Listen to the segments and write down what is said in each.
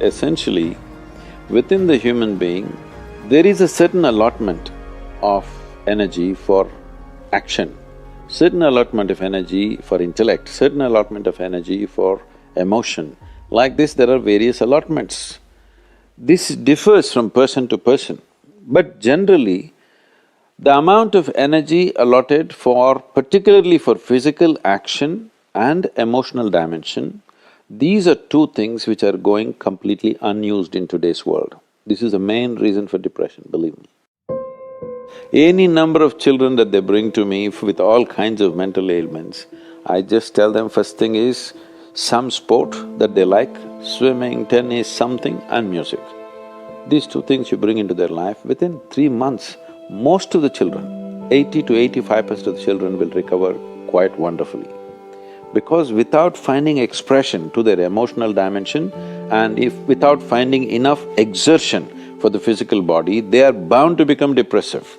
essentially, within the human being, there is a certain allotment of energy for action, certain allotment of energy for intellect, certain allotment of energy for emotion. Like this, there are various allotments. This differs from person to person, but generally, the amount of energy allotted for… particularly for physical action and emotional dimension, these are two things which are going completely unused in today's world. This is the main reason for depression, believe me. Any number of children that they bring to me with all kinds of mental ailments, I just tell them first thing is some sport that they like, swimming, tennis, something, and music. These two things you bring into their life, within 3 months, most of the children, 80 to 85% of the children will recover quite wonderfully. Because without finding expression to their emotional dimension and if without finding enough exertion for the physical body, they are bound to become depressive.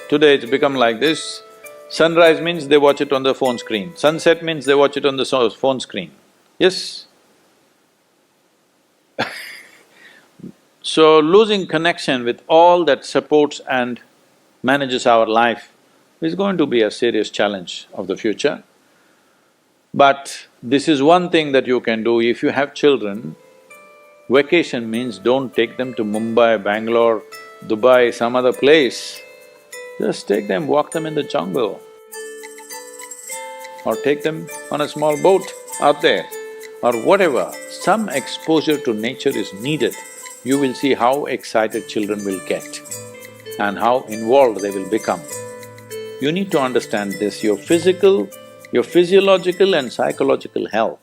Today it's become like this, sunrise means they watch it on the phone screen, sunset means they watch it on the phone screen. Yes? So losing connection with all that supports and manages our life is going to be a serious challenge of the future. But this is one thing that you can do. If you have children, vacation means don't take them to Mumbai, Bangalore, Dubai, some other place. Just take them, walk them in the jungle. Or take them on a small boat out there, or whatever. Some exposure to nature is needed. You will see how excited children will get and how involved they will become. You need to understand this, your physiological and psychological health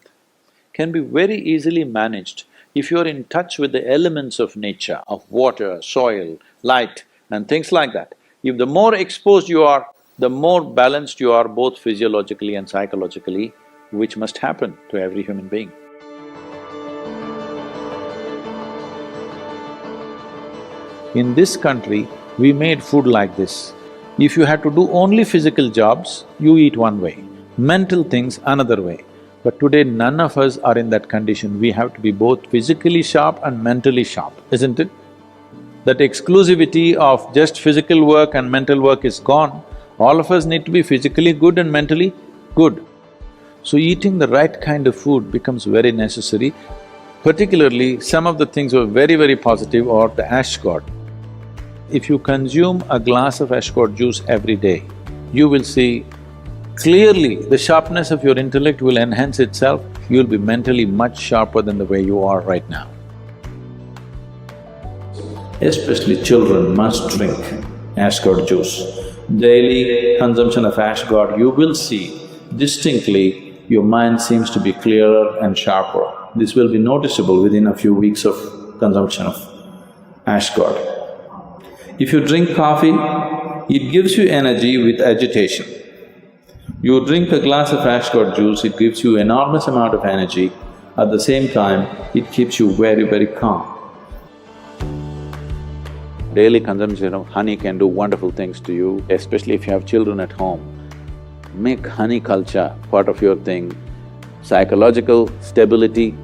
can be very easily managed if you're in touch with the elements of nature, of water, soil, light and things like that. If the more exposed you are, the more balanced you are both physiologically and psychologically, which must happen to every human being. In this country, we made food like this. If you had to do only physical jobs, you eat one way, mental things another way. But today none of us are in that condition, we have to be both physically sharp and mentally sharp, isn't it? That exclusivity of just physical work and mental work is gone. All of us need to be physically good and mentally good. So eating the right kind of food becomes very necessary. Particularly, some of the things were very positive are the ash god. If you consume a glass of ash god juice every day, you will see clearly the sharpness of your intellect will enhance itself, you'll be mentally much sharper than the way you are right now. Especially children must drink ash god juice. Daily consumption of ash god, you will see distinctly your mind seems to be clearer and sharper. This will be noticeable within a few weeks of consumption of ash god. If you drink coffee, it gives you energy with agitation. You drink a glass of ash god juice, it gives you enormous amount of energy. At the same time, it keeps you very calm. Daily consumption of honey can do wonderful things to you, especially if you have children at home. Make honey culture part of your thing. Psychological stability,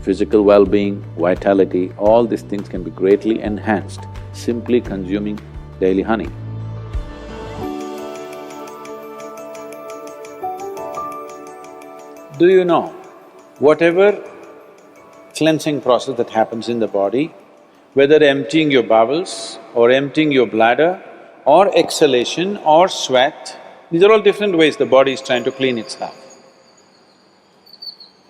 physical well-being, vitality, all these things can be greatly enhanced simply consuming daily honey. Do you know, whatever cleansing process that happens in the body, whether emptying your bowels or emptying your bladder or exhalation or sweat, these are all different ways the body is trying to clean itself.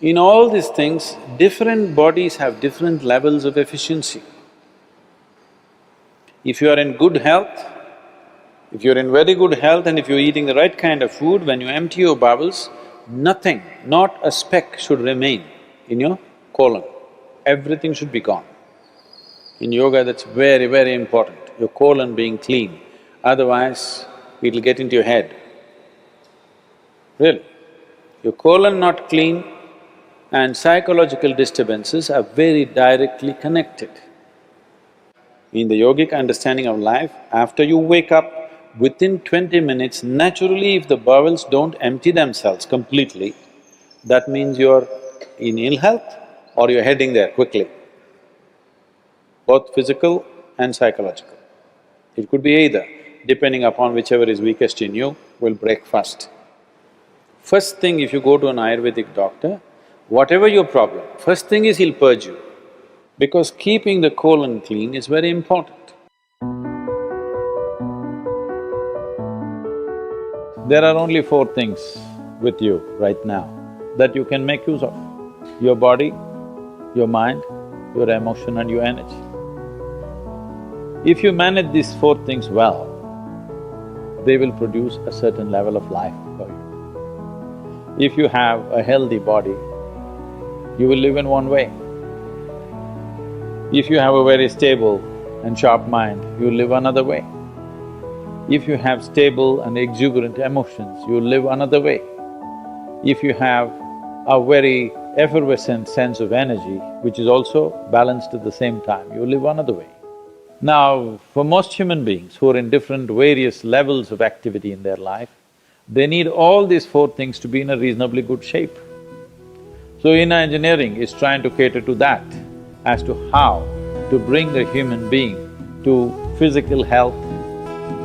In all these things, different bodies have different levels of efficiency. If you are in good health, if you're in very good health and if you're eating the right kind of food, when you empty your bowels, nothing, not a speck should remain in your colon. Everything should be gone. In yoga, that's very important, your colon being clean, otherwise it'll get into your head. Really, your colon not clean and psychological disturbances are very directly connected. In the yogic understanding of life, after you wake up, within 20 minutes, naturally if the bowels don't empty themselves completely, that means you're in ill health or you're heading there quickly, both physical and psychological. It could be either, depending upon whichever is weakest in you, will break first. First thing, if you go to an Ayurvedic doctor, whatever your problem, first thing is he'll purge you, because keeping the colon clean is very important. There are only four things with you right now that you can make use of: your body, your mind, your emotion and your energy. If you manage these four things well, they will produce a certain level of life for you. If you have a healthy body, you will live in one way. If you have a very stable and sharp mind, you will live another way. If you have stable and exuberant emotions, you will live another way. If you have a very effervescent sense of energy, which is also balanced at the same time, you will live another way. Now, for most human beings who are in different various levels of activity in their life, they need all these four things to be in a reasonably good shape. So inner engineering is trying to cater to that, as to how to bring a human being to physical health,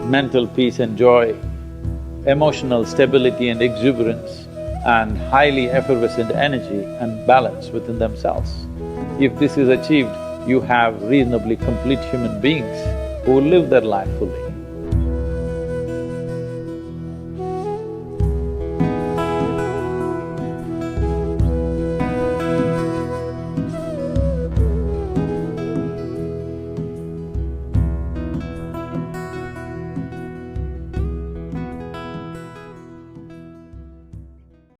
mental peace and joy, emotional stability and exuberance, and highly effervescent energy and balance within themselves. If this is achieved, you have reasonably complete human beings who will live their life fully.